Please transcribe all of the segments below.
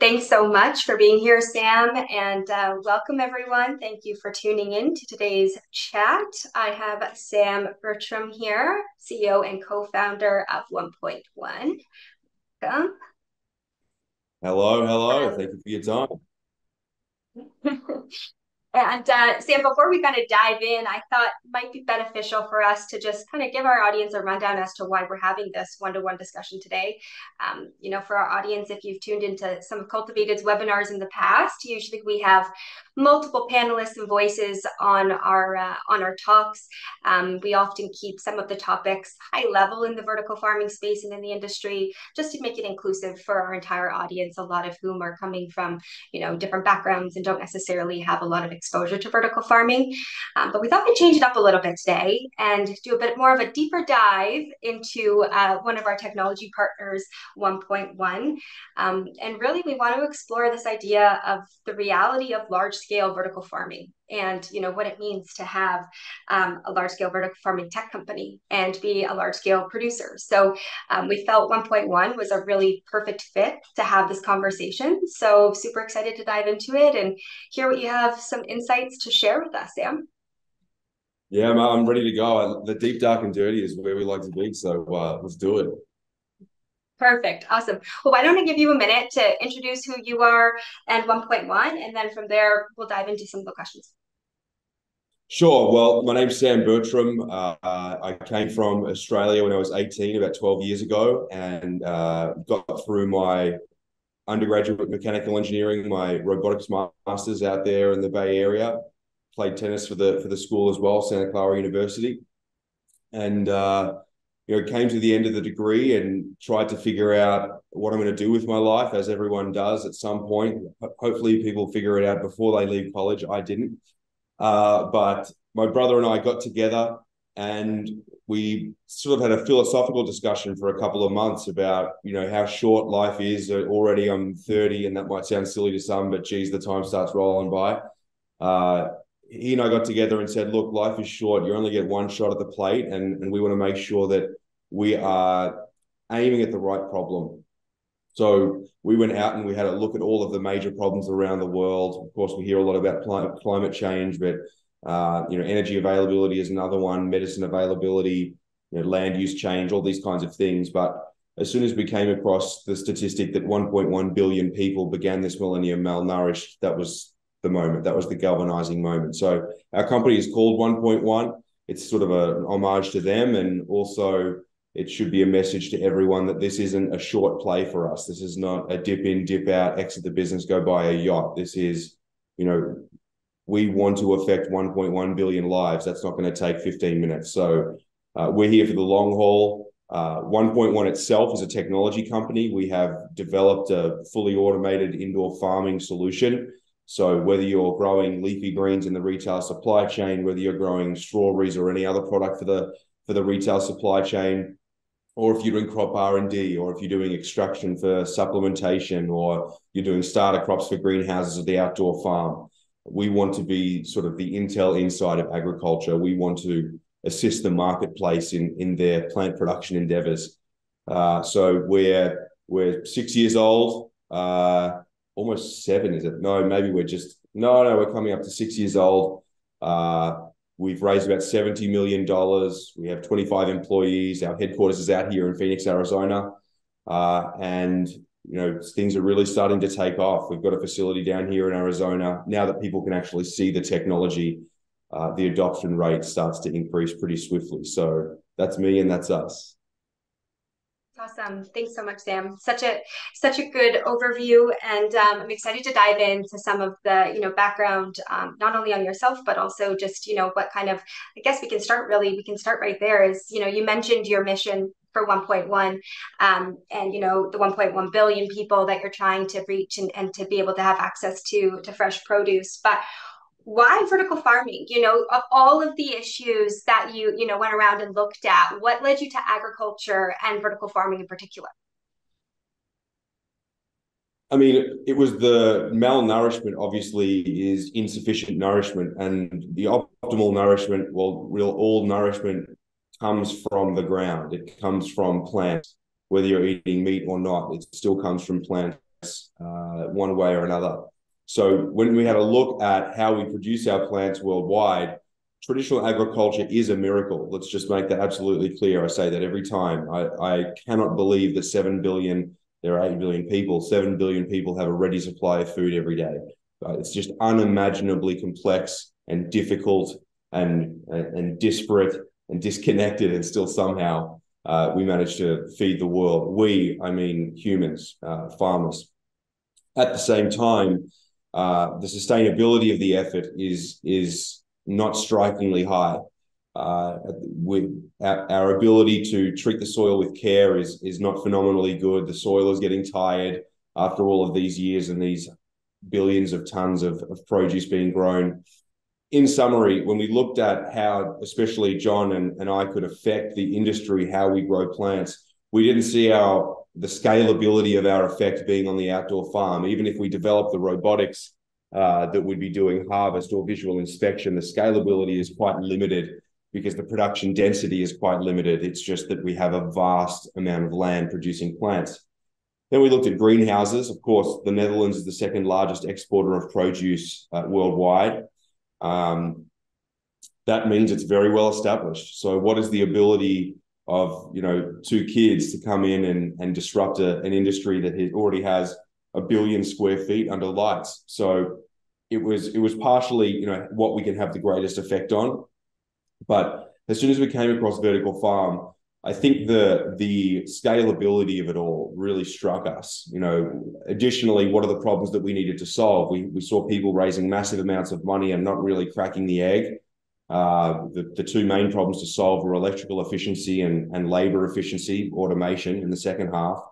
Thanks so much for being here, Sam, and welcome everyone. Thank you for tuning in to today's chat. I have Sam Bertram here, CEO and co-founder of OnePointOne. Welcome. Hello, hello. Thank you for your time. And Sam, before we kind of dive in, I thought it might be beneficial for us to just kind of give our audience a rundown as to why we're having this one-to-one discussion today. For our audience, if you've tuned into some of Cultivatd's webinars in the past, usually we have multiple panelists and voices on our talks. We often keep some of the topics high level in the vertical farming space and in the industry, just to make it inclusive for our entire audience, a lot of whom are coming from different backgrounds and don't necessarily have a lot of exposure to vertical farming. But we thought we'd change it up a little bit today and do a bit more of a deeper dive into one of our technology partners, OnePointOne. And really, we want to explore this idea of the reality of large-scale vertical farming and what it means to have a large-scale vertical farming tech company and be a large-scale producer. So we felt OnePointOne was a really perfect fit to have this conversation. So super excited to dive into it and hear what you have some insights to share with us, Sam. Yeah, I'm ready to go. The deep, dark, and dirty is where we like to be. So let's do it. Perfect. Awesome. Well, why don't I give you a minute to introduce who you are and OnePointOne, and then from there, we'll dive into some of the questions. Sure. Well, my name's Sam Bertram. I came from Australia when I was 18, about 12 years ago, and got through my undergraduate mechanical engineering, my robotics master's out there in the Bay Area. Played tennis for the school as well, Santa Clara University, and came to the end of the degree and tried to figure out what I'm going to do with my life, as everyone does at some point. Hopefully, people figure it out before they leave college. I didn't. But my brother and I got together and we sort of had a philosophical discussion for a couple of months about, how short life is. Already I'm 30 and that might sound silly to some, but geez, the time starts rolling by. He and I got together and said, look, life is short. You only get one shot at the plate, and we want to make sure that we are aiming at the right problem. So we went out and we had a look at all of the major problems around the world. Of course, we hear a lot about climate change, but energy availability is another one, medicine availability, land use change, all these kinds of things. But as soon as we came across the statistic that 1.1 billion people began this millennium malnourished, that was the moment. That was the galvanizing moment. So our company is called OnePointOne. It's sort of an homage to them, and also it should be a message to everyone that this isn't a short play for us. This is not a dip in, dip out, exit the business, go buy a yacht. This is, we want to affect 1.1 billion lives. That's not going to take 15 minutes. So we're here for the long haul. OnePointOne itself is a technology company. We have developed a fully automated indoor farming solution. So whether you're growing leafy greens in the retail supply chain, whether you're growing strawberries or any other product for the retail supply chain, or if you're doing crop R&D, or if you're doing extraction for supplementation, or you're doing starter crops for greenhouses or the outdoor farm, we want to be sort of the Intel inside of agriculture. We want to assist the marketplace in their plant production endeavors. So we're 6 years old, almost 7, is it? No, maybe we're coming up to 6 years old. We've raised about $70 million. We have 25 employees. Our headquarters is out here in Phoenix, Arizona. And things are really starting to take off. We've got a facility down here in Arizona. Now that people can actually see the technology, the adoption rate starts to increase pretty swiftly. So that's me and that's us. Awesome. Thanks so much, Sam. Such a good overview, and I'm excited to dive into some of the background, not only on yourself, but also just what kind of, I guess we can start right there. Is you mentioned your mission for OnePointOne, and the 1.1 billion people that you're trying to reach and to be able to have access to fresh produce, but why vertical farming? Of all of the issues that you went around and looked at, what led you to agriculture and vertical farming in particular? I mean, it was the malnourishment, obviously, is insufficient nourishment, and the optimal nourishment, well, all nourishment comes from the ground. It comes from plants. Whether you're eating meat or not, it still comes from plants. one way or another. So when we had a look at how we produce our plants worldwide, traditional agriculture is a miracle. Let's just make that absolutely clear. I say that every time. I cannot believe that 7 billion, there are 8 billion people, 7 billion people have a ready supply of food every day. It's just unimaginably complex and difficult and disparate and disconnected, and still somehow we manage to feed the world. We, I mean humans, farmers. At the same time, the sustainability of the effort is not strikingly high. Our ability to treat the soil with care is not phenomenally good. The soil is getting tired after all of these years and these billions of tons of produce being grown. In summary, when we looked at how, especially John and I, could affect the industry, how we grow plants, we didn't see the scalability of our effect being on the outdoor farm. Even if we develop the robotics that would be doing harvest or visual inspection, the scalability is quite limited because the production density is quite limited. It's just that we have a vast amount of land producing plants. Then we looked at greenhouses. Of course, the Netherlands is the second largest exporter of produce worldwide. That means it's very well established. So what is the ability of, two kids to come in and disrupt an industry that already has 1 billion square feet under lights? So it was partially, what we can have the greatest effect on. But as soon as we came across vertical farm, I think the scalability of it all really struck us. Additionally, what are the problems that we needed to solve? We saw people raising massive amounts of money and not really cracking the egg. The two main problems to solve were electrical efficiency and labor efficiency, automation in the second half.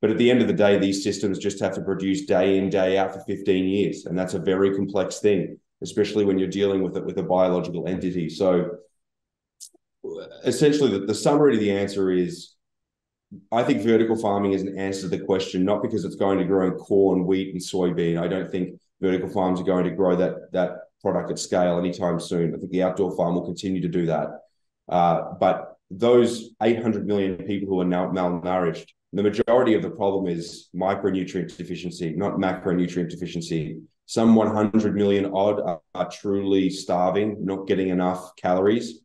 But at the end of the day, these systems just have to produce day in, day out for 15 years. And that's a very complex thing, especially when you're dealing with it with a biological entity. So essentially, the summary to the answer is, I think vertical farming is an answer to the question, not because it's going to grow in corn, wheat, and soybean. I don't think vertical farms are going to grow that product at scale anytime soon. I think the outdoor farm will continue to do that. But those 800 million people who are now malnourished, the majority of the problem is micronutrient deficiency, not macronutrient deficiency. Some 100 million odd are truly starving, not getting enough calories.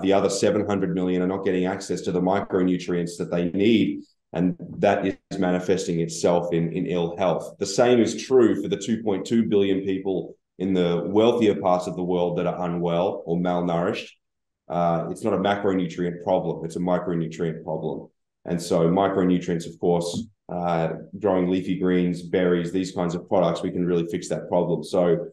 The other 700 million are not getting access to the micronutrients that they need, and that is manifesting itself in ill health. The same is true for the 2.2 billion people in the wealthier parts of the world that are unwell or malnourished. It's not a macronutrient problem, it's a micronutrient problem. And so micronutrients, of course, growing leafy greens, berries, these kinds of products, we can really fix that problem. So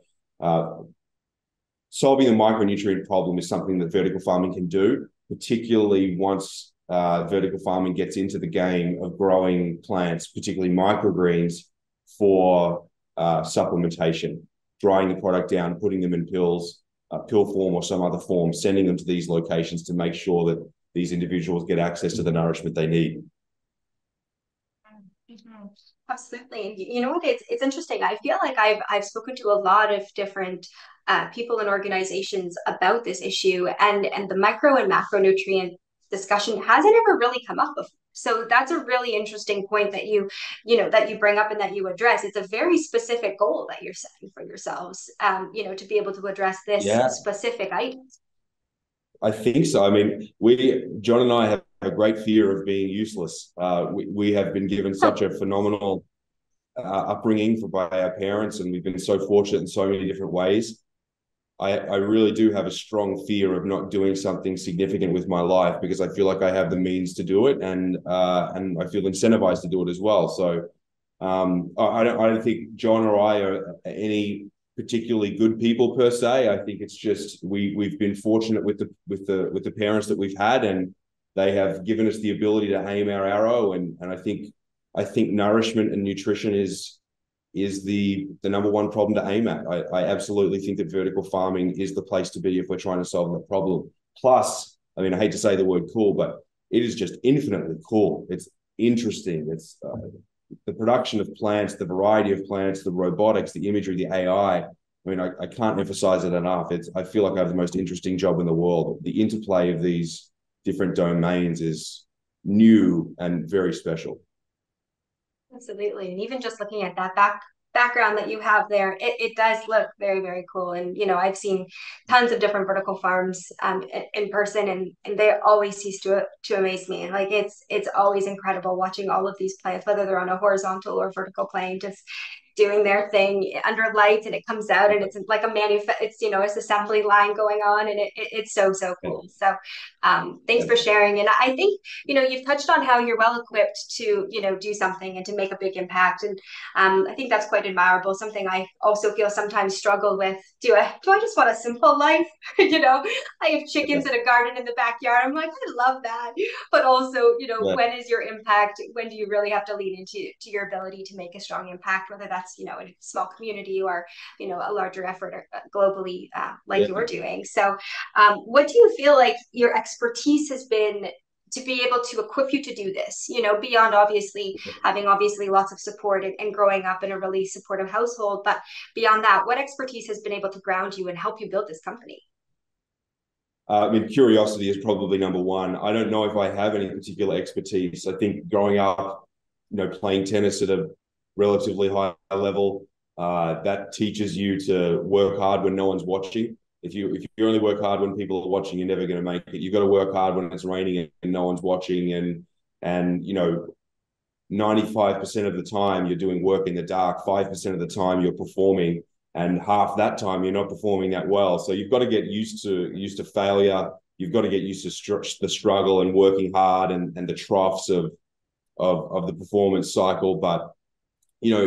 solving the micronutrient problem is something that vertical farming can do, particularly once vertical farming gets into the game of growing plants, particularly microgreens, for supplementation, drying the product down, putting them in pills, pill form or some other form, sending them to these locations to make sure that these individuals get access to the nourishment they need. Mm-hmm. Absolutely. You know what? It's interesting. I feel like I've spoken to a lot of different people and organizations about this issue, and the micro and macronutrient discussion hasn't ever really come up before. So that's a really interesting point that you bring up and that you address. It's a very specific goal that you're setting for yourselves, to be able to address this specific item. I think so. I mean, John and I have a great fear of being useless. We have been given such a phenomenal upbringing by our parents, and we've been so fortunate in so many different ways. I really do have a strong fear of not doing something significant with my life, because I feel like I have the means to do it, and I feel incentivized to do it as well. So I don't think John or I are any particularly good people per se. I think it's just we've been fortunate with the parents that we've had, and they have given us the ability to aim our arrow. And I think nourishment and nutrition is the number one problem to aim at. I absolutely think that vertical farming is the place to be if we're trying to solve that problem. Plus, I mean, I hate to say the word cool, but it is just infinitely cool. It's interesting. It's the production of plants, the variety of plants, the robotics, the imagery, the AI. I mean, I can't emphasize it enough. I feel like I have the most interesting job in the world. The interplay of these different domains is new and very special. Absolutely. And even just looking at that background that you have there, it does look very, very cool. And, I've seen tons of different vertical farms in person, and they always cease to amaze me. Like it's always incredible watching all of these plants, whether they're on a horizontal or vertical plane, just doing their thing under lights, and it comes out and it's like it's assembly line going on, and it's so Yeah. cool. So thanks Yeah. for sharing. And I think you've touched on how you're well equipped to do something and to make a big impact, and I think that's quite admirable. Something I also feel sometimes struggle with. Do I just want a simple life? I have chickens and a garden in the backyard. I'm like, I love that, but also Yeah. when is your impact? When do you really have to lean into your ability to make a strong impact, whether that's in a small community or a larger effort globally, like Yeah. you're doing. So what do you feel like your expertise has been to be able to equip you to do this, beyond obviously having lots of support and growing up in a really supportive household, but beyond that, what expertise has been able to ground you and help you build this company? I mean, curiosity is probably number one. I don't know if I have any particular expertise. I think growing up, playing tennis at a relatively high level, that teaches you to work hard when no one's watching. If you only work hard when people are watching, you're never going to make it. You've got to work hard when it's raining and no one's watching, and 95% of the time you're doing work in the dark, 5% of the time you're performing, and half that time you're not performing that well. So you've got to get used to failure. You've got to get used to the struggle and working hard and the troughs of the performance cycle. But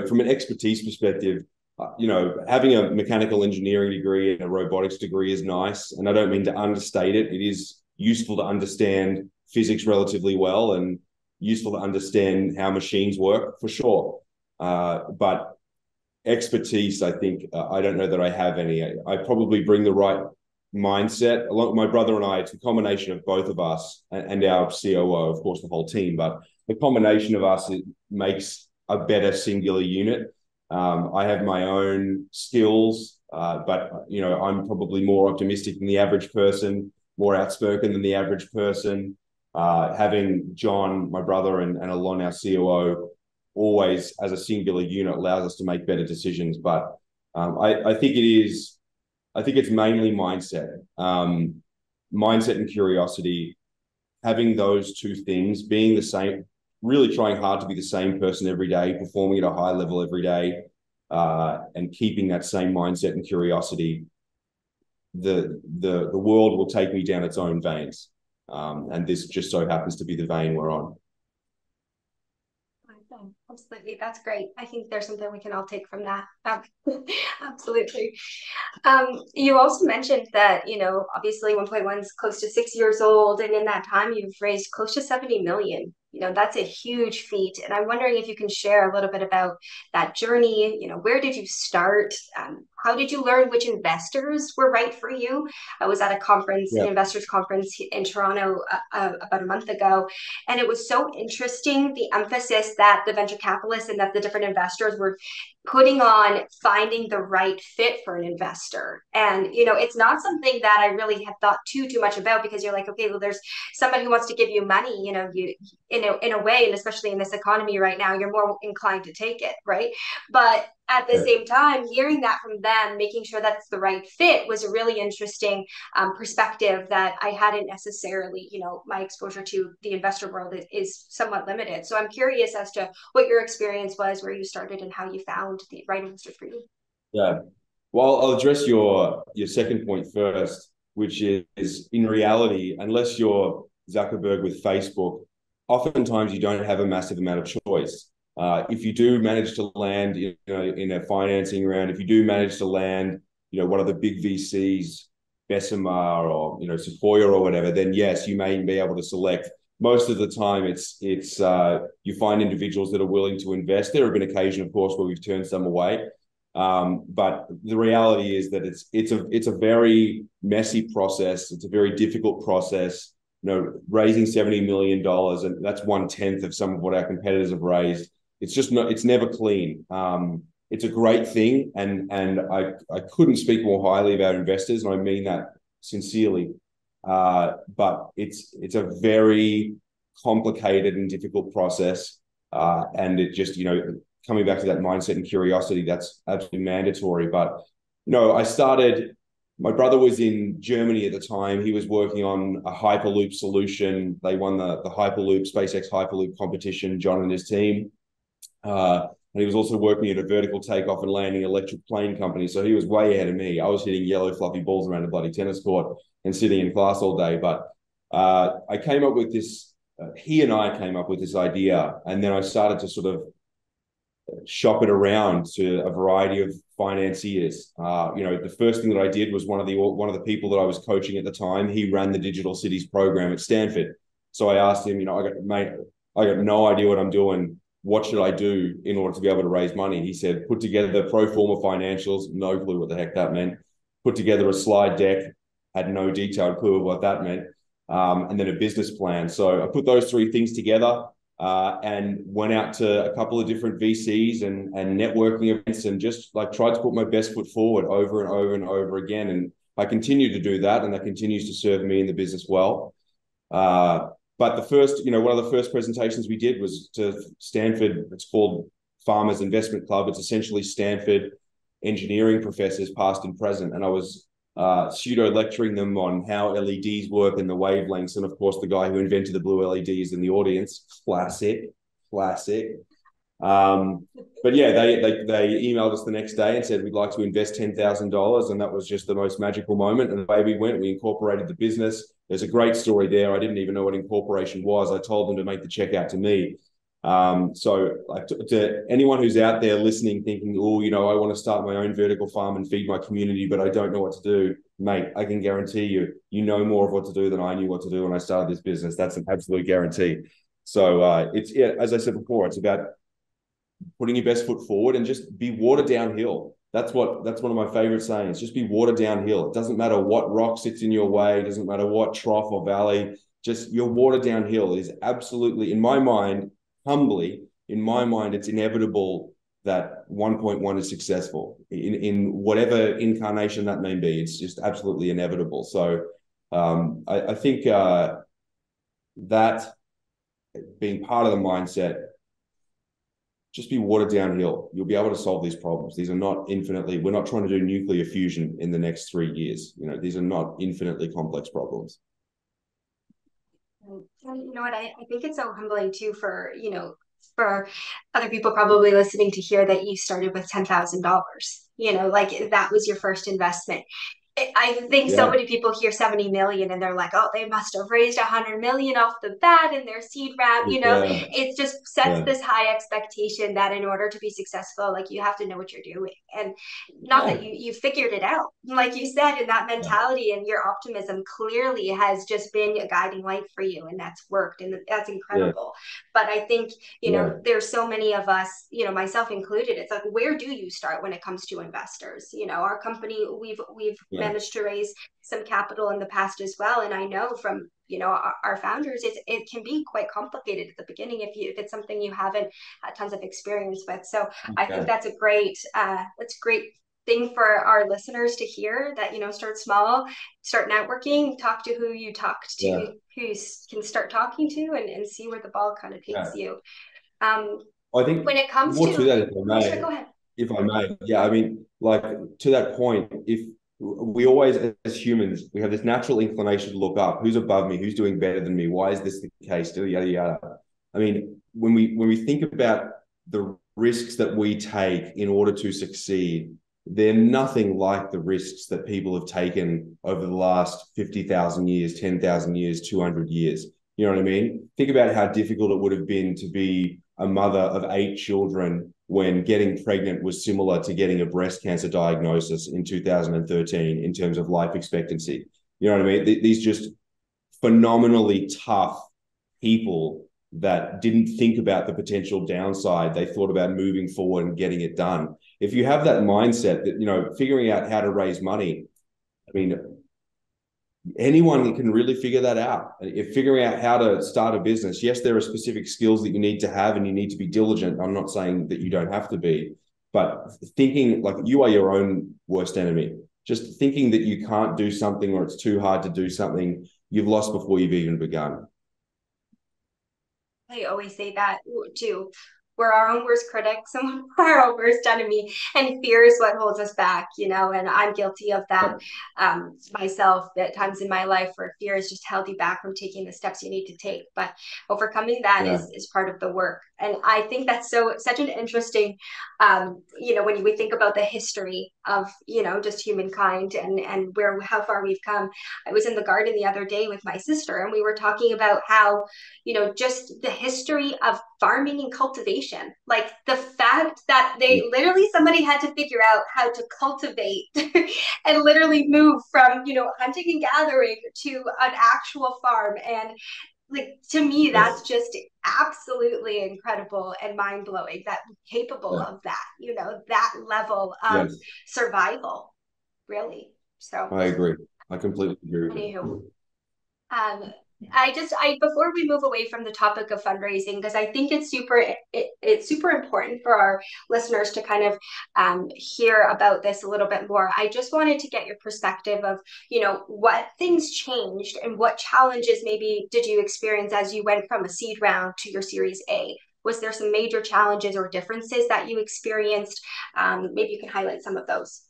from an expertise perspective, having a mechanical engineering degree and a robotics degree is nice, and I don't mean to understate it. It is useful to understand physics relatively well and useful to understand how machines work for sure. But expertise, I think, I don't know that I have any. I probably bring the right mindset. Along my brother and I, it's a combination of both of us and our COO, of course, the whole team. But the combination of us, it makes a better singular unit. I have my own skills, but I'm probably more optimistic than the average person, more outspoken than the average person. Having John, my brother, and Alon, our COO, always as a singular unit allows us to make better decisions. But I think it's mainly mindset and curiosity. Having those two things, being the same, really trying hard to be the same person every day, performing at a high level every day, and keeping that same mindset and curiosity. The world will take me down its own veins, and this just so happens to be the vein we're on. Absolutely. That's great. I think there's something we can all take from that. Absolutely. You also mentioned that, obviously OnePointOne is close to 6 years old, and in that time you've raised close to 70 million. That's a huge feat. And I'm wondering if you can share a little bit about that journey. Where did you start? How did you learn which investors were right for you? I was at a conference, an Yeah. investors conference in Toronto about a month ago, and it was so interesting, the emphasis that the venture capitalists and that the different investors were putting on finding the right fit for an investor. And it's not something that I really had thought too much about, because you're like, okay, well, there's somebody who wants to give you money, you in a way, and especially in this economy right now, you're more inclined to take it, right? But at the Yeah. same time, hearing that from them, making sure that's the right fit, was a really interesting perspective that I hadn't necessarily, my exposure to the investor world is somewhat limited. So I'm curious as to what your experience was, where you started, and how you found the right investors for you. Yeah. Well, I'll address your second point first, which is in reality, unless you're Zuckerberg with Facebook, oftentimes you don't have a massive amount of choice. If you do manage to land in a financing round, if you do manage to land one of the big VCs, Bessemer or Sequoia or whatever, then yes, you may be able to select. Most of the time, it's you find individuals that are willing to invest. There have been occasions, of course, where we've turned some away. But the reality is that it's a very messy process. It's a very difficult process. Raising $70 million, and that's 1/10 of some of what our competitors have raised. It's never clean. It's a great thing, and I couldn't speak more highly about investors, and I mean that sincerely. But it's a very complicated and difficult process. And it just, coming back to that mindset and curiosity, that's absolutely mandatory. But, my brother was in Germany at the time. He was working on a Hyperloop solution. They won the Hyperloop, SpaceX Hyperloop competition, John and his team. And he was also working at a vertical takeoff and landing electric plane company. So he was way ahead of me. I was hitting yellow fluffy balls around a bloody tennis court and sitting in class all day. But I came up with this, he and I came up with this idea. And then I started to sort of shop it around to a variety of financiers. The first thing that I did was one of the people that I was coaching at the time. He ran the Digital Cities program at Stanford. So I asked him, I got no idea what I'm doing. What should I do in order to be able to raise money? He said, put together the pro forma financials. No clue what the heck that meant. Put together a slide deck. Had no detailed clue of what that meant. And then a business plan. So I put those three things together. And went out to a couple of different VCs and networking events and just tried to put my best foot forward over and over and over again. And I continue to do that, and that continues to serve me in the business well. But the first, one of the first presentations we did was to Stanford. It's called Farmers Investment Club. It's essentially Stanford engineering professors, past and present. And I was pseudo lecturing them on how LEDs work and the wavelengths. And of course, the guy who invented the blue LED is in the audience. Classic. But yeah, they emailed us the next day and said, we'd like to invest $10,000. And that was just the most magical moment. And away we went. We incorporated the business. There's a great story there. I didn't even know what incorporation was. I told them to make the check out to me. So to anyone who's out there listening, thinking, I want to start my own vertical farm and feed my community, but I don't know what to do, mate, I can guarantee you know more of what to do than I knew what to do when I started this business. That's an absolute guarantee. So as I said before, it's about putting your best foot forward and just be water downhill. That's one of my favorite sayings. Just be water downhill. It doesn't matter what rock sits in your way. It doesn't matter what trough or valley. Just your water downhill is absolutely, in my mind, humbly, in my mind, it's inevitable that 1.1 is successful in whatever incarnation that may be. It's just absolutely inevitable. So I think that being part of the mindset, just be water downhill. You'll be able to solve these problems. These are not we're not trying to do nuclear fusion in the next 3 years. These are not infinitely complex problems. You know what? I think it's so humbling too for other people probably listening to hear that you started with $10,000. That was your first investment. I think so many people hear 70 million and they're like, oh, they must have raised 100 million off the bat in their seed round. It just sets this high expectation that in order to be successful, you have to know what you're doing. And not that you figured it out, like you said, and that mentality and your optimism clearly has just been a guiding light for you, and that's worked, and that's incredible. But I think, there's so many of us, myself included, it's like, where do you start when it comes to investors? Our company, we've managed to raise some capital in the past as well, and I know from our founders, it can be quite complicated at the beginning if it's something you haven't had tons of experience with. So I think that's a great thing for our listeners to hear, that start small, start networking, talk to who you talked to, who you can start talking to, and see where the ball kind of takes you. I think when it comes to that, go ahead. If I may, I mean, to that point, if we always, as humans, we have this natural inclination to look up. Who's above me? Who's doing better than me? Why is this the case? Yada, yada. I mean, when we think about the risks that we take in order to succeed, they're nothing like the risks that people have taken over the last 50,000 years, 10,000 years, 200 years. You know what I mean? Think about how difficult it would have been to be a mother of 8 children when getting pregnant was similar to getting a breast cancer diagnosis in 2013 in terms of life expectancy. You know what I mean? These just phenomenally tough people that didn't think about the potential downside. They thought about moving forward and getting it done. If you have that mindset that, figuring out how to raise money, I mean, anyone can really figure that out. If figuring out how to start a business, yes, there are specific skills that you need to have and you need to be diligent. I'm not saying that you don't have to be, but thinking like you are your own worst enemy. Just thinking that you can't do something or it's too hard to do something, you've lost before you've even begun. I always say that too. We're our own worst critics and we're our own worst enemy, and fear is what holds us back, and I'm guilty of that myself at times in my life, where fear has just held you back from taking the steps you need to take. But overcoming that is part of the work. And I think that's such an interesting, when we think about the history of, just humankind and how far we've come. I was in the garden the other day with my sister, and we were talking about how, just the history of farming and cultivation, like the fact that somebody had to figure out how to cultivate and literally move from, hunting and gathering to an actual farm. And like, to me, that's just absolutely incredible and mind-blowing, that capable of that, that level of survival, really. So I agree. I completely agree with you. Before we move away from the topic of fundraising, because I think it's super important for our listeners to kind of hear about this a little bit more. I just wanted to get your perspective of, what things changed and what challenges maybe did you experience as you went from a seed round to your Series A? Was there some major challenges or differences that you experienced? Maybe you can highlight some of those.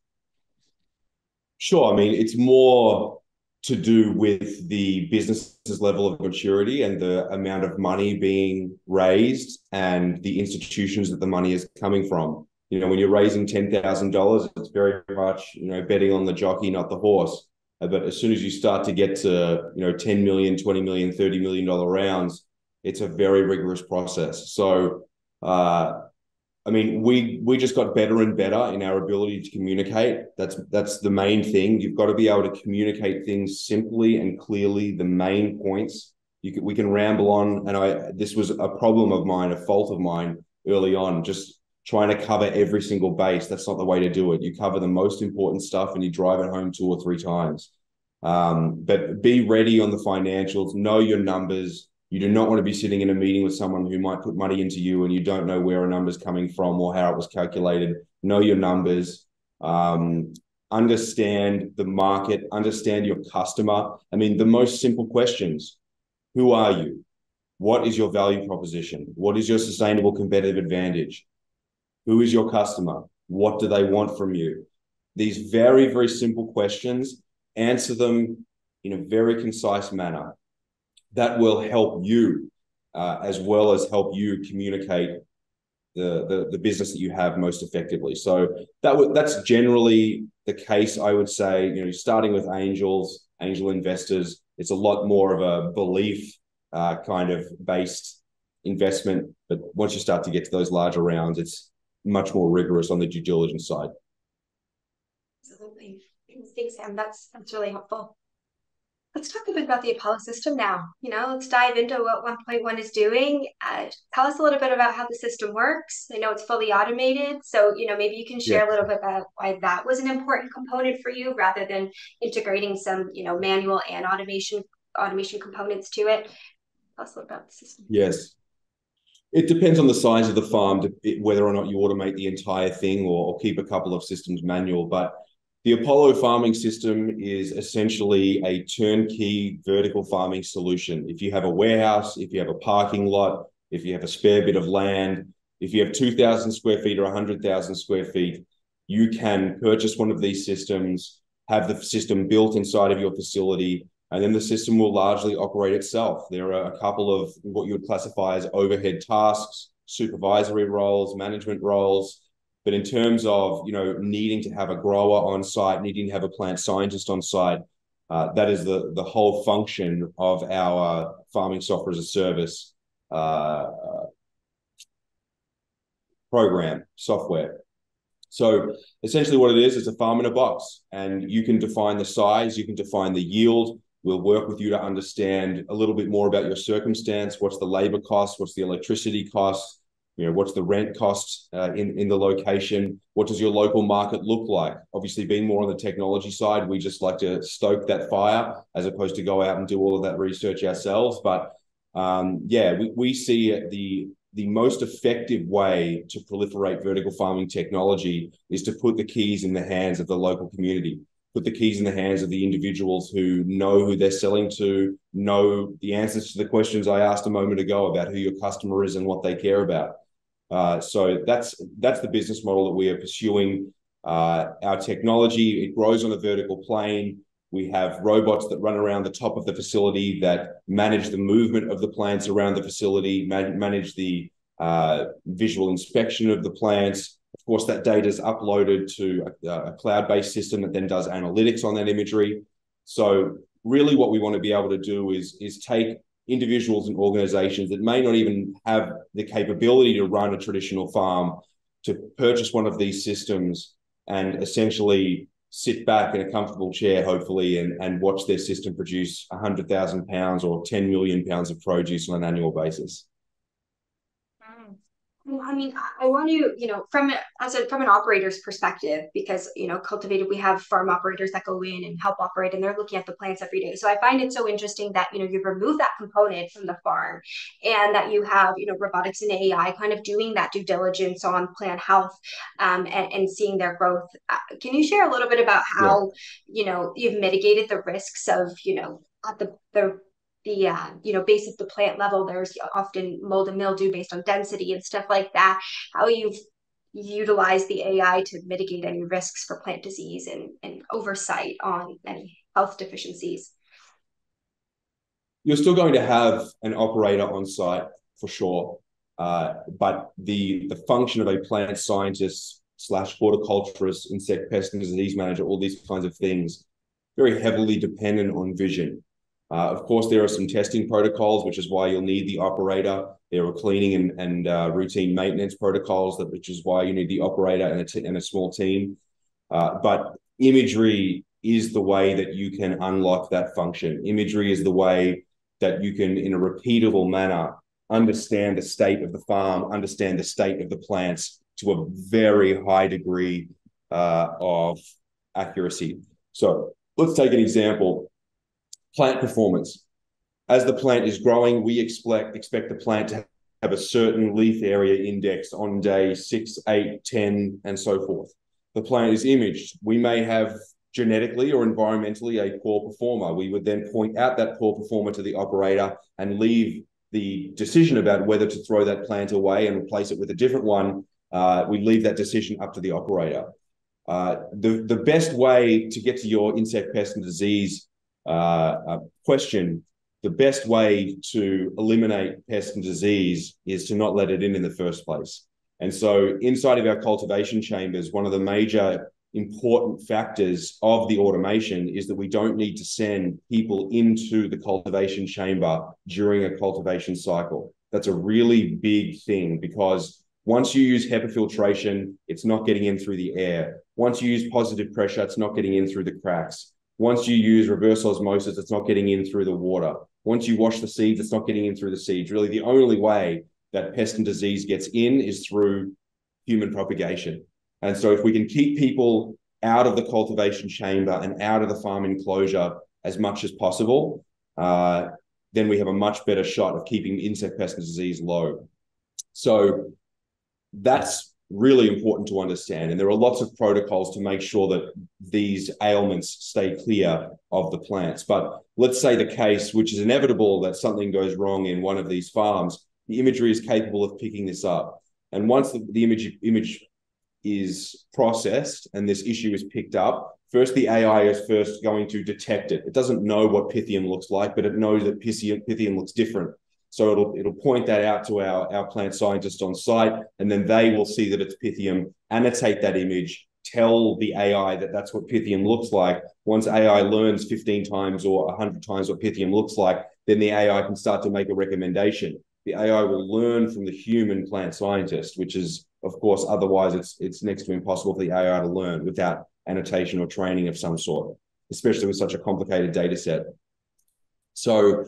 Sure. I mean, it's more to do with the business's level of maturity and the amount of money being raised and the institutions that the money is coming from. When you're raising $10,000, it's very much, betting on the jockey, not the horse. But as soon as you start to get to, 10 million, 20 million, $30 million rounds, it's a very rigorous process. So, I mean, we just got better and better in our ability to communicate. That's the main thing. You've got to be able to communicate things simply and clearly, the main points. We can ramble on, and this was a problem of mine, a fault of mine early on, just trying to cover every single base. That's not the way to do it. You cover the most important stuff and you drive it home 2 or 3 times. But be ready on the financials, know your numbers. You do not want to be sitting in a meeting with someone who might put money into you and you don't know where a number's coming from or how it was calculated. Know your numbers, understand the market, understand your customer. I mean, the most simple questions: who are you? What is your value proposition? What is your sustainable competitive advantage? Who is your customer? What do they want from you? These very, very simple questions, answer them in a very concise manner. That will help you as well as help you communicate the business that you have most effectively. So that's generally the case, I would say. Starting with angel investors, it's a lot more of a belief kind of based investment. But once you start to get to those larger rounds, it's much more rigorous on the due diligence side. Absolutely. Thanks, Sam. That's really helpful. Let's talk a bit about the Apollo system now. Let's dive into what OnePointOne is doing. Tell us a little bit about how the system works. I know it's fully automated, so maybe you can share a little bit about why that was an important component for you, rather than integrating some manual and automation components to it. Tell us a little about the system. Yes. It depends on the size of the farm, whether or not you automate the entire thing or keep a couple of systems manual. But the Apollo farming system is essentially a turnkey vertical farming solution. If you have a warehouse, if you have a parking lot, if you have a spare bit of land, if you have 2,000 square feet or 100,000 square feet, you can purchase one of these systems, have the system built inside of your facility, and then the system will largely operate itself. There are a couple of what you would classify as overhead tasks, supervisory roles, management roles. But in terms of, needing to have a grower on site, needing to have a plant scientist on site, that is the whole function of our farming software as a service program software. So essentially what it is, it's a farm in a box, and you can define the size, you can define the yield. We'll work with you to understand a little bit more about your circumstance. What's the labor cost? What's the electricity cost? What's the rent cost in the location? What does your local market look like? Obviously, being more on the technology side, we just like to stoke that fire as opposed to go out and do all of that research ourselves. But we see the most effective way to proliferate vertical farming technology is to put the keys in the hands of the local community. put the keys in the hands of the individuals who know who they're selling to, know the answers to the questions I asked a moment ago about who your customer is and what they care about. So that's the business model that we are pursuing. Our technology, it grows on a vertical plane. We have robots that run around the top of the facility that manage the movement of the plants around the facility, manage the visual inspection of the plants. Of course, that data is uploaded to a cloud-based system that then does analytics on that imagery. So really what we want to be able to do is take individuals and organizations that may not even have the capability to run a traditional farm to purchase one of these systems and essentially sit back in a comfortable chair, hopefully, and watch their system produce 100,000 pounds or 10 million pounds of produce on an annual basis. Well, I mean, I want to, from an operator's perspective, because, Cultivatd, we have farm operators that go in and help operate, and they're looking at the plants every day. So I find it so interesting that, you've removed that component from the farm, and that you have, robotics and AI kind of doing that due diligence on plant health, and seeing their growth. Can you share a little bit about how, you've mitigated the risks of, at the base of the plant level, there's often mold and mildew based on density and stuff like that, how you've utilized the AI to mitigate any risks for plant disease and oversight on any health deficiencies? You're still going to have an operator on site for sure, but the function of a plant scientist / horticulturist, insect pest and disease manager, all these kinds of things, very heavily dependent on vision. Of course, there are some testing protocols, which is why you'll need the operator. There are cleaning and routine maintenance protocols, which is why you need the operator and a small team. But imagery is the way that you can unlock that function. Imagery is the way that you can, in a repeatable manner, understand the state of the farm, understand the state of the plants to a very high degree of accuracy. So let's take an example. Plant performance. As the plant is growing, we expect the plant to have a certain leaf area index on day 6, 8, 10, and so forth. The plant is imaged. We may have genetically or environmentally a poor performer. We would then point out that poor performer to the operator and leave the decision about whether to throw that plant away and replace it with a different one. We leave that decision up to the operator. The best way to get to your insect pest and disease question, the best way to eliminate pest and disease is to not let it in the first place. And so inside of our cultivation chambers, one of the major important factors of the automation is that we don't need to send people into the cultivation chamber during a cultivation cycle. That's a really big thing, because once you use HEPA filtration, it's not getting in through the air. Once you use positive pressure, it's not getting in through the cracks. Once you use reverse osmosis, it's not getting in through the water. Once you wash the seeds, it's not getting in through the seeds. Really, the only way that pest and disease gets in is through human propagation. And so if we can keep people out of the cultivation chamber and out of the farm enclosure as much as possible, then we have a much better shot of keeping insect pest and disease low. So that's really important to understand. And there are lots of protocols to make sure that these ailments stay clear of the plants. But let's say the case, which is inevitable, that something goes wrong in one of these farms, the imagery is capable of picking this up. And once the image is processed and this issue is picked up, first the AI is first going to detect it. It doesn't know what Pythium looks like, but it knows that Pythium looks different. So it'll point that out to our plant scientists on site, and then they will see that it's Pythium, annotate that image, tell the AI that that's what Pythium looks like. Once AI learns 15 times or 100 times what Pythium looks like, then the AI can start to make a recommendation. The AI will learn from the human plant scientist, which is, of course, otherwise it's next to impossible for the AI to learn without annotation or training of some sort, especially with such a complicated data set. So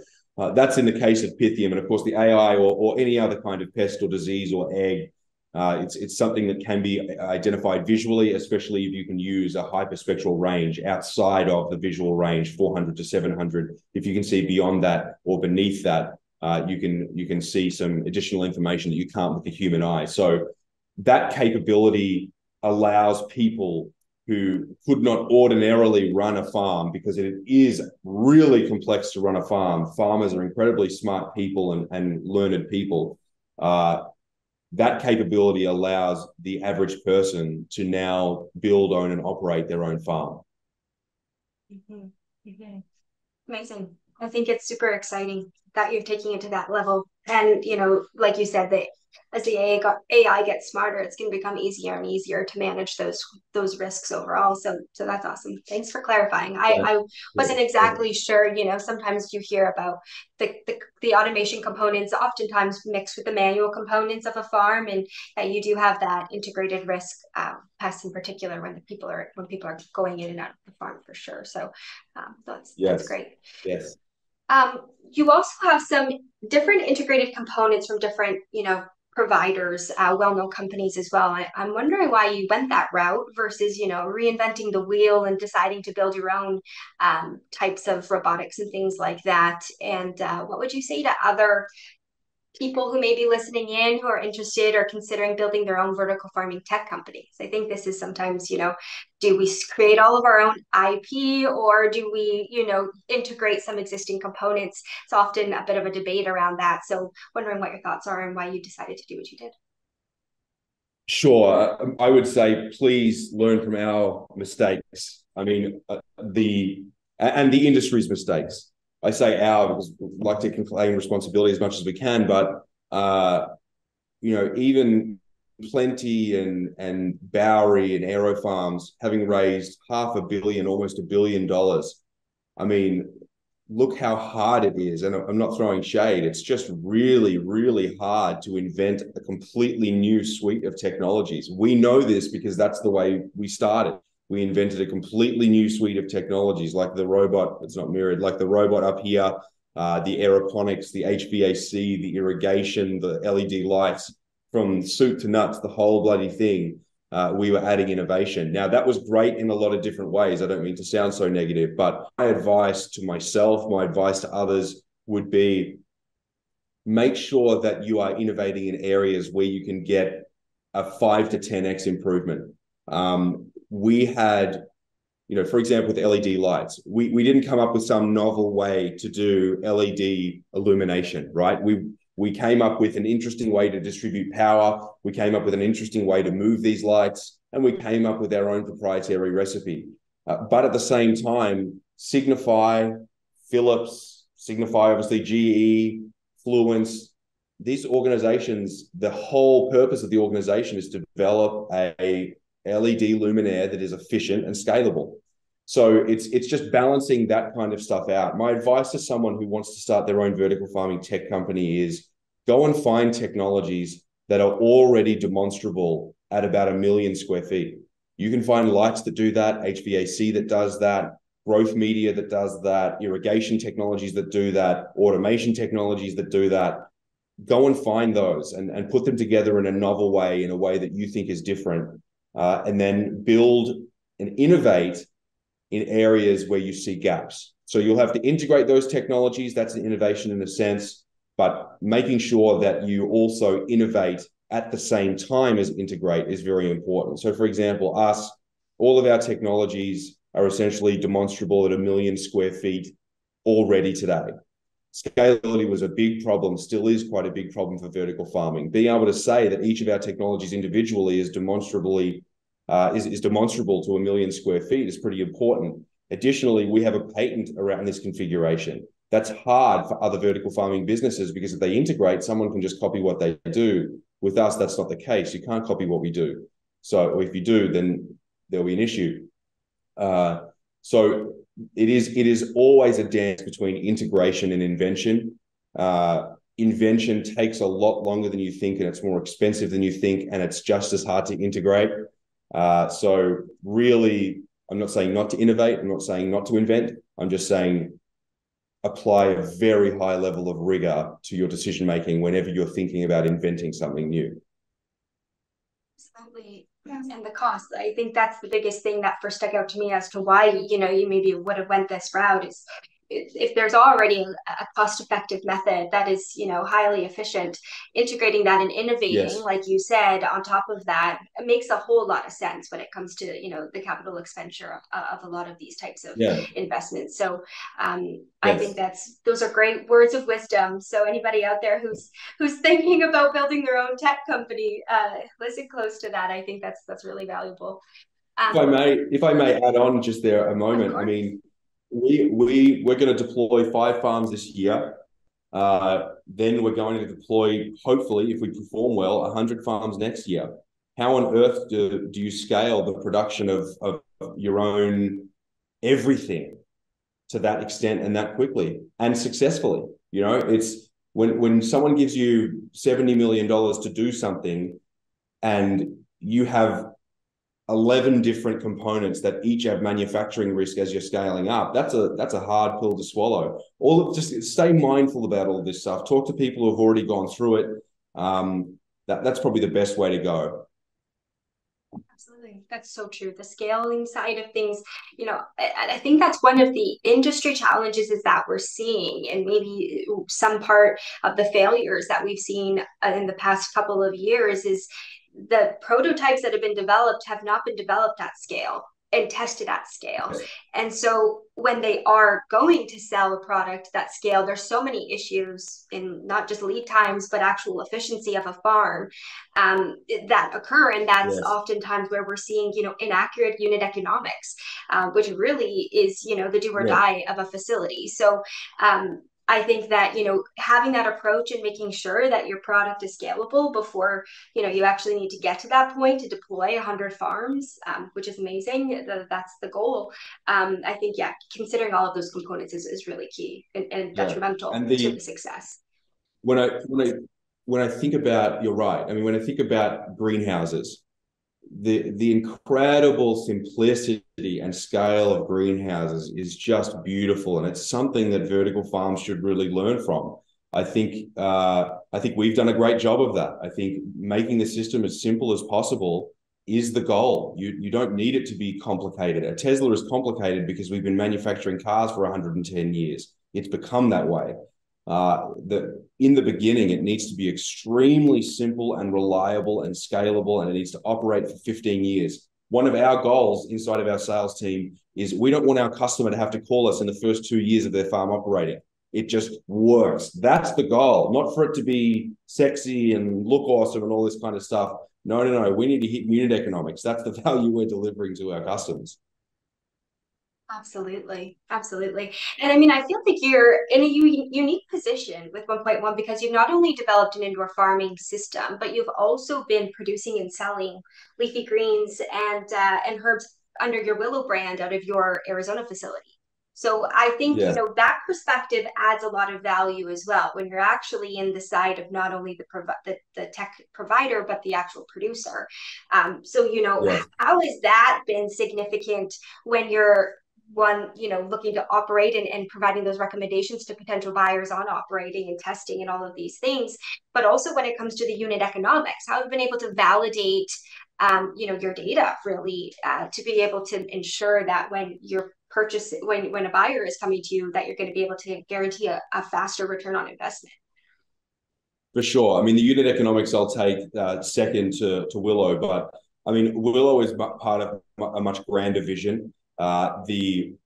that's in the case of Pythium. And of course, the AI or any other kind of pest or disease or egg, it's something that can be identified visually, especially if you can use a hyperspectral range outside of the visual range, 400 to 700. If you can see beyond that or beneath that, you can see some additional information that you can't with the human eye. So that capability allows people who could not ordinarily run a farm, because it is really complex to run a farm. Farmers are incredibly smart people and learned people. That capability allows the average person to now build, own, and operate their own farm. Mm-hmm. Mm-hmm. Amazing. I think it's super exciting that you're taking it to that level. And, you know, like you said, that as the AI gets smarter, it's going to become easier and easier to manage those risks overall. So that's awesome. Thanks for clarifying. I wasn't exactly sure, you know, sometimes you hear about the automation components oftentimes mixed with the manual components of a farm, and that you do have that integrated risk, pests in particular, when people are going in and out of the farm for sure. So that's great. Yes. You also have some different integrated components from different, you know, providers, well-known companies as well. I'm wondering why you went that route versus, you know, reinventing the wheel and deciding to build your own types of robotics and things like that. And what would you say to other people who may be listening in who are interested or considering building their own vertical farming tech companies? I think this is sometimes, you know, do we create all of our own IP, or do we, you know, integrate some existing components? It's often a bit of a debate around that. So wondering what your thoughts are and why you decided to do what you did. Sure. I would say please learn from our mistakes. I mean, the industry's mistakes. I say our because we like to claim responsibility as much as we can, but you know, even Plenty and Bowery and Aero Farms having raised $500 million, almost $1 billion. I mean, look how hard it is. And I'm not throwing shade. It's just really, really hard to invent a completely new suite of technologies. We know this because that's the way we started. We invented a completely new suite of technologies, like the robot, it's not mirrored, like the robot up here, the aeroponics, the HVAC, the irrigation, the LED lights, from soup to nuts, the whole bloody thing. We were adding innovation. Now, that was great in a lot of different ways. I don't mean to sound so negative, but my advice to myself, my advice to others would be, make sure that you are innovating in areas where you can get a 5 to 10x improvement. We had, you know, for example, with LED lights, we didn't come up with some novel way to do LED illumination, right? We came up with an interesting way to distribute power. We came up with an interesting way to move these lights, and we came up with our own proprietary recipe. But at the same time, Signify, Philips, Signify, obviously GE, Fluence, these organizations, the whole purpose of the organization is to develop a LED luminaire that is efficient and scalable. So it's just balancing that kind of stuff out. My advice to someone who wants to start their own vertical farming tech company is go and find technologies that are already demonstrable at about 1 million square feet. You can find lights that do that, HVAC that does that, growth media that does that, irrigation technologies that do that, automation technologies that do that. Go and find those and put them together in a novel way, in a way that you think is different, and then build and innovate in areas where you see gaps. So you'll have to integrate those technologies. That's an innovation in a sense, but making sure that you also innovate at the same time as integrate is very important. So for example, all of our technologies are essentially demonstrable at 1 million square feet already today. Scalability was a big problem, still is quite a big problem for vertical farming. Being able to say that each of our technologies individually is demonstrable to 1 million square feet is pretty important. Additionally, we have a patent around this configuration. That's hard for other vertical farming businesses, because if they integrate, someone can just copy what they do. With us, that's not the case. You can't copy what we do. So if you do, then there'll be an issue. So it is always a dance between integration and invention. Invention takes a lot longer than you think, and it's more expensive than you think, and it's just as hard to integrate. So really, I'm not saying not to innovate. I'm not saying not to invent. I'm just saying apply a very high level of rigor to your decision-making whenever you're thinking about inventing something new. Absolutely. And the cost, I think that's the biggest thing that first stuck out to me as to why, you know, you maybe would have went this route is if there's already a cost-effective method that is, highly efficient, integrating that and innovating, Yes. like you said, on top of that, it makes a whole lot of sense when it comes to, the capital expenditure of a lot of these types of Yeah. investments. So I think Yes. those are great words of wisdom. So anybody out there who's thinking about building their own tech company, listen close to that. I think that's really valuable. If I may add on just there a Of moment, I course. mean, we're going to deploy 5 farms this year. Then we're going to deploy, hopefully, if we perform well, 100 farms next year. How on earth do you scale the production of your own everything to that extent and that quickly and successfully? It's when someone gives you $70 million to do something and you have 11 different components that each have manufacturing risk as you're scaling up. That's a hard pill to swallow. Just stay mindful about all of this stuff. Talk to people who've already gone through it. That's probably the best way to go. Absolutely. That's so true. The scaling side of things, I think that's one of the industry challenges is that we're seeing, and maybe some part of the failures that we've seen in the past couple of years is the prototypes that have been developed have not been developed at scale and tested at scale. Yes. And so when they are going to sell a product that scale, there's so many issues in not just lead times, but actual efficiency of a farm that occur. And that's Yes. oftentimes where we're seeing, inaccurate unit economics, which really is, the do or Yes. die of a facility. So I think that, having that approach and making sure that your product is scalable before, you actually need to get to that point to deploy 100 farms, which is amazing. That's the goal. I think, yeah, considering all of those components is really key and Yeah. detrimental And to the success. when I when I when I think about, you're right. I mean, when I think about greenhouses, the incredible simplicity and scale of greenhouses is just beautiful, and it's something that vertical farms should really learn from. I think we've done a great job of that. I think making the system as simple as possible is the goal. You don't need it to be complicated. A Tesla is complicated because we've been manufacturing cars for 110 years. It's become that way. In the beginning, it needs to be extremely simple and reliable and scalable, and it needs to operate for 15 years. One of our goals inside of our sales team is we don't want our customer to have to call us in the first 2 years of their farm operating. It just works. That's the goal, not for it to be sexy and look awesome and all this kind of stuff. No. We need to hit unit economics. That's the value we're delivering to our customers. Absolutely. Absolutely. And I mean, I feel like you're in a unique position with 1.1 because you've not only developed an indoor farming system, but you've also been producing and selling leafy greens and herbs under your Willow brand out of your Arizona facility. So I think, Yeah. that perspective adds a lot of value as well when you're actually in the side of not only the tech provider, but the actual producer. So, Yeah. how has that been significant when you're looking to operate and providing those recommendations to potential buyers on operating and testing and all of these things, but also when it comes to the unit economics, how have you been able to validate, your data really to be able to ensure that when you're when a buyer is coming to you, that you're going to be able to guarantee a faster return on investment? For sure. I mean, the unit economics I'll take second to Willow, but I mean, Willow is part of a much grander vision. The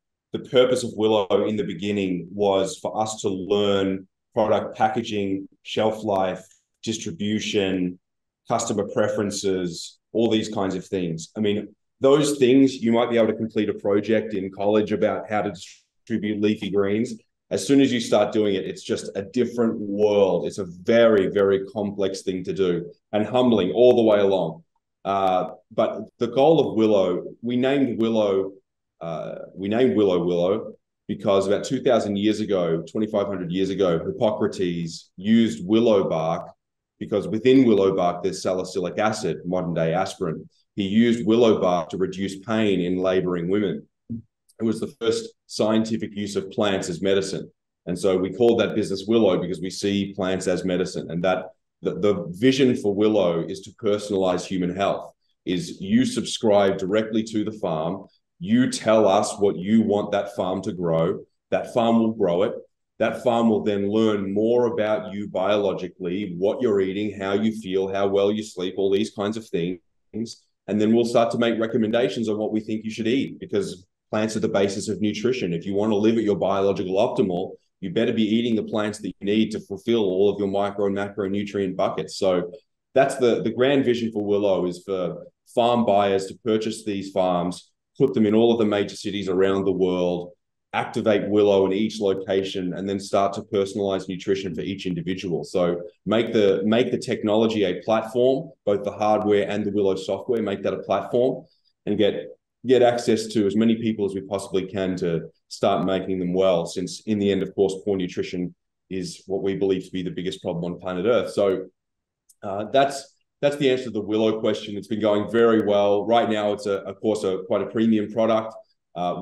purpose of Willow in the beginning was for us to learn product packaging, shelf life, distribution, customer preferences, all these kinds of things. I mean, those things you might be able to complete a project in college about how to distribute leafy greens. As soon as you start doing it, it's just a different world. It's a very, very complex thing to do and humbling all the way along. But the goal of Willow, we named Willow Willow because about 2,000 years ago, 2,500 years ago, Hippocrates used willow bark because within willow bark, there's salicylic acid, modern day aspirin. He used willow bark to reduce pain in laboring women. It was the first scientific use of plants as medicine. And so we called that business Willow because we see plants as medicine. And that the vision for Willow is to personalize human health, is you subscribe directly to the farm. You tell us what you want that farm to grow. That farm will grow it. That farm will then learn more about you biologically, what you're eating, how you feel, how well you sleep, all these kinds of things. And then we'll start to make recommendations on what we think you should eat, because plants are the basis of nutrition. If you want to live at your biological optimal, you better be eating the plants that you need to fulfill all of your micro and macronutrient buckets. So that's the grand vision for Willow, is for farm buyers to purchase these farms, put them in all of the major cities around the world, activate Willow in each location, and then start to personalize nutrition for each individual. So make the technology a platform, both the hardware and the Willow software, make that a platform, and get access to as many people as we possibly can to start making them well, since in the end, of course, poor nutrition is what we believe to be the biggest problem on planet Earth. So that's the answer to the Willow question. It's been going very well. Right now, it's of course quite a premium product.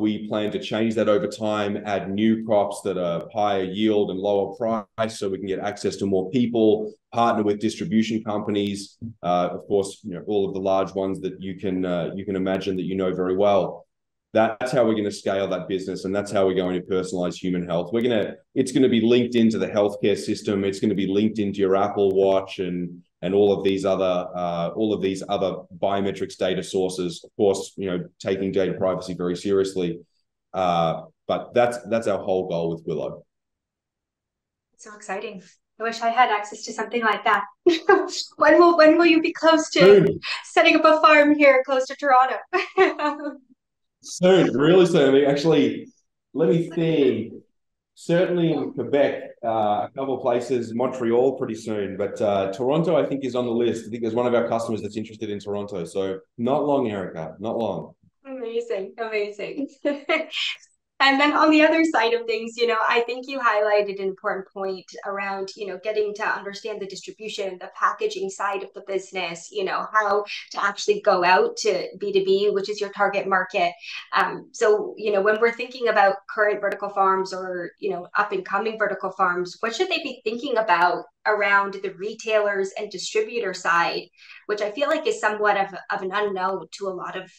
We plan to change that over time, add new crops that are higher yield and lower price, so we can get access to more people, partner with distribution companies, of course, all of the large ones that you can imagine, that you know very well. That's how we're going to scale that business, and that's how we're going to personalize human health. It's going to be linked into the healthcare system. It's going to be linked into your Apple Watch and all of these other biometrics data sources. Of course, taking data privacy very seriously. But that's our whole goal with Willow. So exciting. I wish I had access to something like that. When will you be close to Soon. Setting up a farm here close to Toronto? Soon, really soon. I mean, actually, let me think. Certainly in Quebec, a couple of places, Montreal pretty soon, but Toronto, I think, is on the list. I think there's one of our customers that's interested in Toronto. So not long, Erika, not long. Amazing, amazing. And then on the other side of things, I think you highlighted an important point around, getting to understand the distribution, the packaging side of the business, how to actually go out to B2B, which is your target market. So, when we're thinking about current vertical farms or, up and coming vertical farms, what should they be thinking about around the retailers and distributor side, which I feel like is somewhat of an unknown to a lot of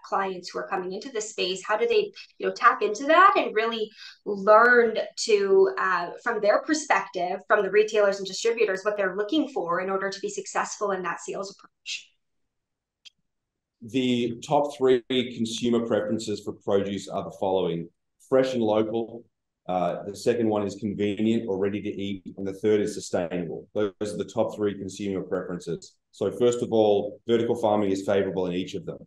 clients who are coming into this space? How do they tap into that and really learn to from their perspective, from the retailers and distributors, what they're looking for in order to be successful in that sales approach? The top 3 consumer preferences for produce are the following: fresh and local. The second one is convenient or ready to eat. And the third is sustainable. Those are the top 3 consumer preferences. So first of all, vertical farming is favorable in each of them.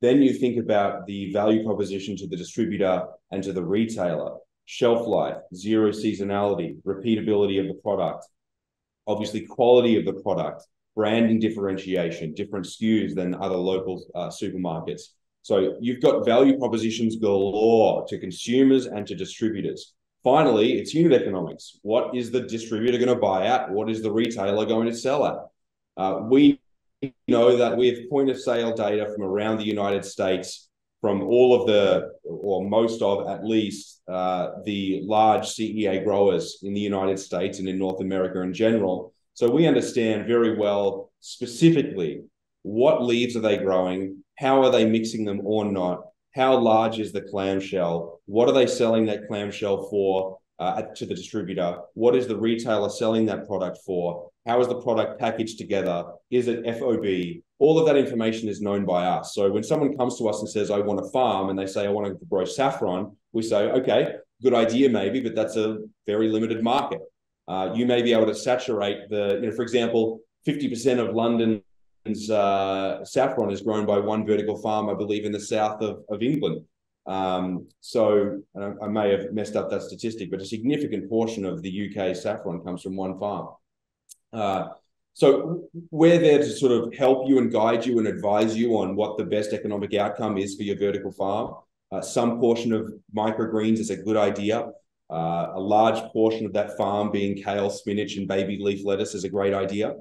Then you think about the value proposition to the distributor and to the retailer: shelf life, zero seasonality, repeatability of the product, obviously quality of the product, branding differentiation, different SKUs than other local supermarkets. So you've got value propositions galore to consumers and to distributors. Finally, it's unit economics. What is the distributor going to buy at? What is the retailer going to sell at? We know that we have point of sale data from around the United States, from all of or most of at least, the large CEA growers in the United States and in North America in general. So we understand very well, specifically, what leaves are they growing? How are they mixing them or not? How large is the clamshell? What are they selling that clamshell for to the distributor? What is the retailer selling that product for? How is the product packaged together? Is it FOB? All of that information is known by us. So when someone comes to us and says, I want to farm, and they say, I want to grow saffron, we say, okay, good idea maybe, but that's a very limited market. You may be able to saturate for example, 50% of London's saffron is grown by one vertical farm, I believe, in the south of England. So I may have messed up that statistic, but a significant portion of the UK saffron comes from one farm. So we're there to sort of help you and guide you and advise you on what the best economic outcome is for your vertical farm. Some portion of microgreens is a good idea. A large portion of that farm being kale, spinach, and baby leaf lettuce is a great idea.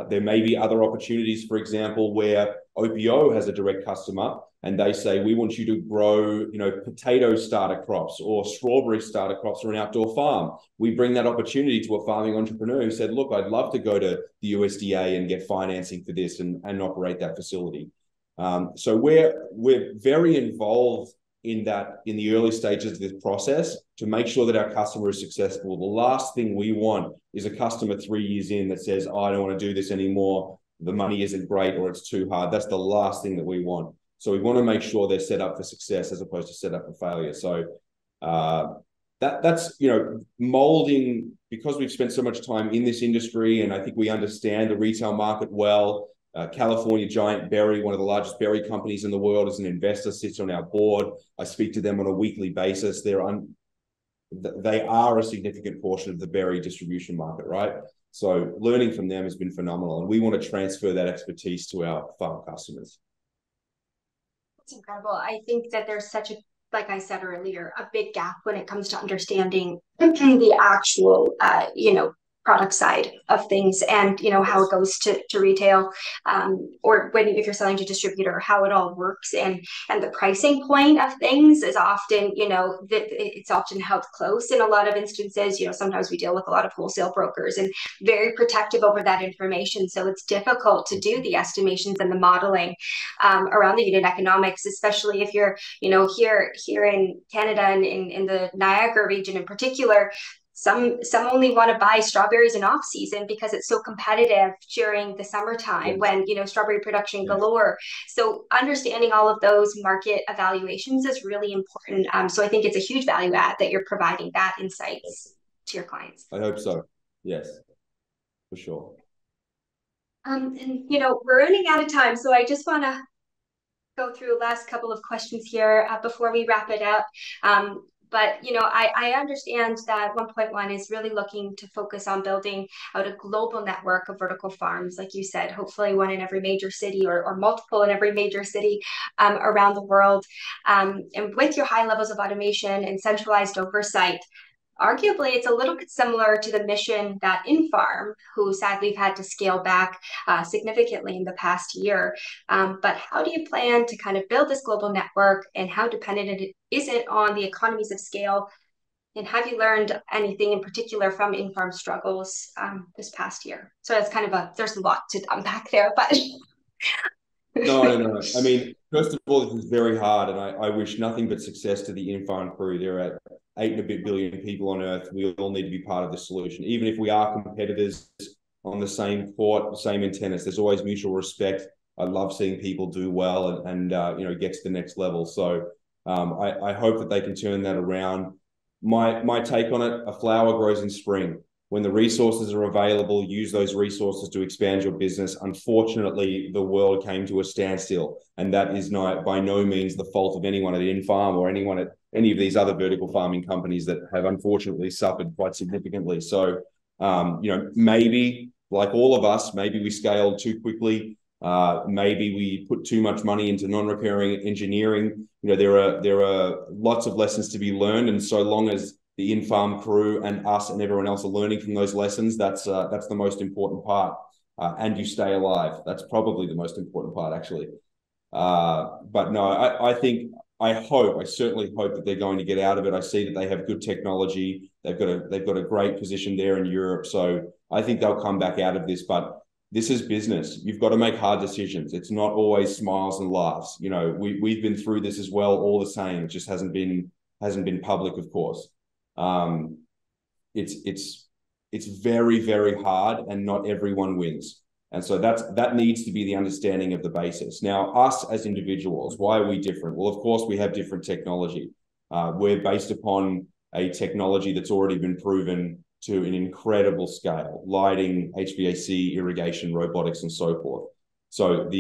There may be other opportunities, for example, where OPO has a direct customer and they say, we want you to grow, potato starter crops or strawberry starter crops for an outdoor farm. We bring that opportunity to a farming entrepreneur who said, look, I'd love to go to the USDA and get financing for this and operate that facility. So we're very involved in the early stages of this process to make sure that our customer is successful. The last thing we want is a customer 3 years in that says, oh, I don't want to do this anymore. The money isn't great or it's too hard. That's the last thing that we want. So we want to make sure they're set up for success as opposed to set up for failure. So that's, molding, because we've spent so much time in this industry and I think we understand the retail market well. California giant berry, one of the largest berry companies in the world, is an investor, sits on our board. I speak to them on a weekly basis. They are a significant portion of the berry distribution market, right? So learning from them has been phenomenal, and we want to transfer that expertise to our farm customers. It's incredible. I think that there's such a, like I said earlier, a big gap when it comes to understanding the actual, product side of things, and how it goes to retail, or when if you're selling to distributor, how it all works, and the pricing point of things is often it's often held close in a lot of instances. Sometimes we deal with a lot of wholesale brokers and very protective over that information, so it's difficult to do the estimations and the modeling around the unit economics, especially if you're here in Canada and in the Niagara region in particular. Some only want to buy strawberries in off season because it's so competitive during the summertime, when strawberry production galore. So understanding all of those market evaluations is really important. So I think it's a huge value add that you're providing that insights to your clients. I hope so. Yes, for sure. And we're running out of time, so I just want to go through the last couple of questions here before we wrap it up. But I understand that OnePointOne is really looking to focus on building out a global network of vertical farms, like you said, hopefully one in every major city, or multiple in every major city around the world. And with your high levels of automation and centralized oversight, arguably, it's a little bit similar to the mission that InFarm, who sadly have had to scale back significantly in the past year. But how do you plan to kind of build this global network, and how dependent is it on the economies of scale? And have you learned anything in particular from InFarm struggles this past year? So it's kind of there's a lot to unpack there, but. No. I mean, first of all, this is very hard, and I wish nothing but success to the InFarm crew. There are 8 and a bit billion people on Earth. We all need to be part of the solution. Even if we are competitors on the same court, the same in tennis, there's always mutual respect. I love seeing people do well and get to the next level. So I hope that they can turn that around. My take on it: a flower grows in spring. When the resources are available, use those resources to expand your business. Unfortunately, the world came to a standstill, and that is by no means the fault of anyone at InFarm or anyone at any of these other vertical farming companies that have unfortunately suffered quite significantly. So, maybe, like all of us, maybe we scaled too quickly. Maybe we put too much money into non-recurring engineering. There are lots of lessons to be learned, and so long as the InFarm crew and us and everyone else are learning from those lessons, that's the most important part. And you stay alive. That's probably the most important part, actually. But no, I certainly hope that they're going to get out of it. I see that they have good technology. They've got a great position there in Europe. So I think they'll come back out of this. But this is business. You've got to make hard decisions. It's not always smiles and laughs. We've been through this as well, all the same. It just hasn't been public, of course. It's very, very hard, and not everyone wins. And so that needs to be the understanding of the basis. Now, us as individuals, why are we different? Well, of course, we have different technology. We're based upon a technology that's already been proven to an incredible scale: lighting, HVAC, irrigation, robotics, and so forth. So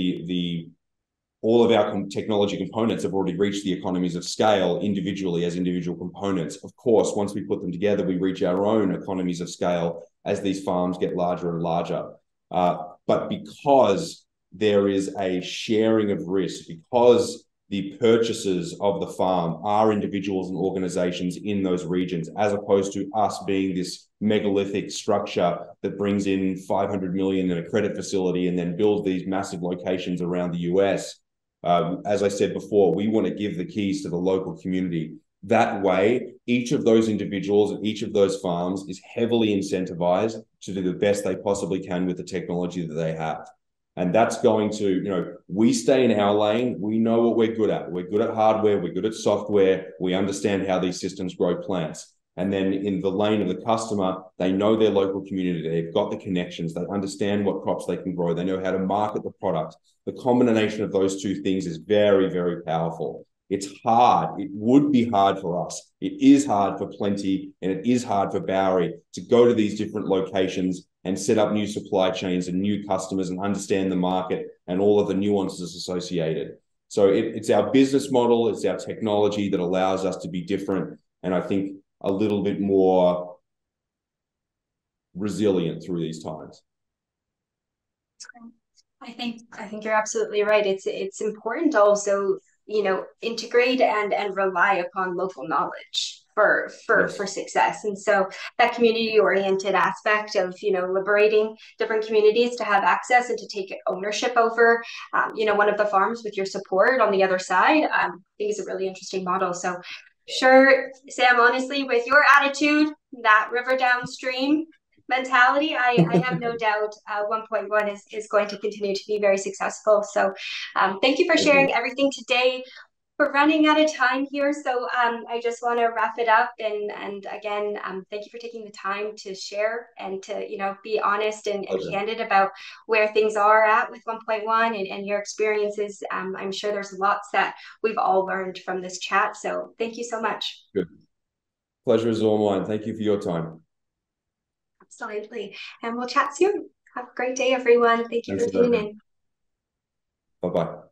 all of our technology components have already reached the economies of scale individually as individual components. Of course, once we put them together, we reach our own economies of scale as these farms get larger and larger. But because there is a sharing of risk, because the purchasers of the farm are individuals and organizations in those regions, as opposed to us being this megalithic structure that brings in 500 million in a credit facility and then builds these massive locations around the US. As I said before, we want to give the keys to the local community. That way, each of those individuals and each of those farms is heavily incentivized to do the best they possibly can with the technology that they have. And that's going to, we stay in our lane. We know what we're good at. We're good at hardware. We're good at software. We understand how these systems grow plants. And then in the lane of the customer, they know their local community. They've got the connections. They understand what crops they can grow. They know how to market the product. The combination of those two things is very, very powerful. It's hard. It would be hard for us. It is hard for Plenty, and it is hard for Bowery to go to these different locations and set up new supply chains and new customers and understand the market and all of the nuances associated. So it's our business model, it's our technology that allows us to be different, and I think a little bit more resilient through these times. I think you're absolutely right. It's important to also, integrate and rely upon local knowledge for success. And so that community oriented aspect of, liberating different communities to have access and to take ownership over, one of the farms with your support on the other side, I think is a really interesting model. So sure, Sam, honestly, with your attitude, that river downstream mentality, I have no doubt OnePointOne is going to continue to be very successful. So thank you for sharing everything today. We're running out of time here, so I just want to wrap it up. And again, thank you for taking the time to share and to be honest and candid about where things are at with OnePointOne and your experiences. I'm sure there's lots that we've all learned from this chat. So thank you so much. Good. Pleasure is all mine. Thank you for your time. Absolutely. And we'll chat soon. Have a great day, everyone. Thank you for tuning in. Bye-bye.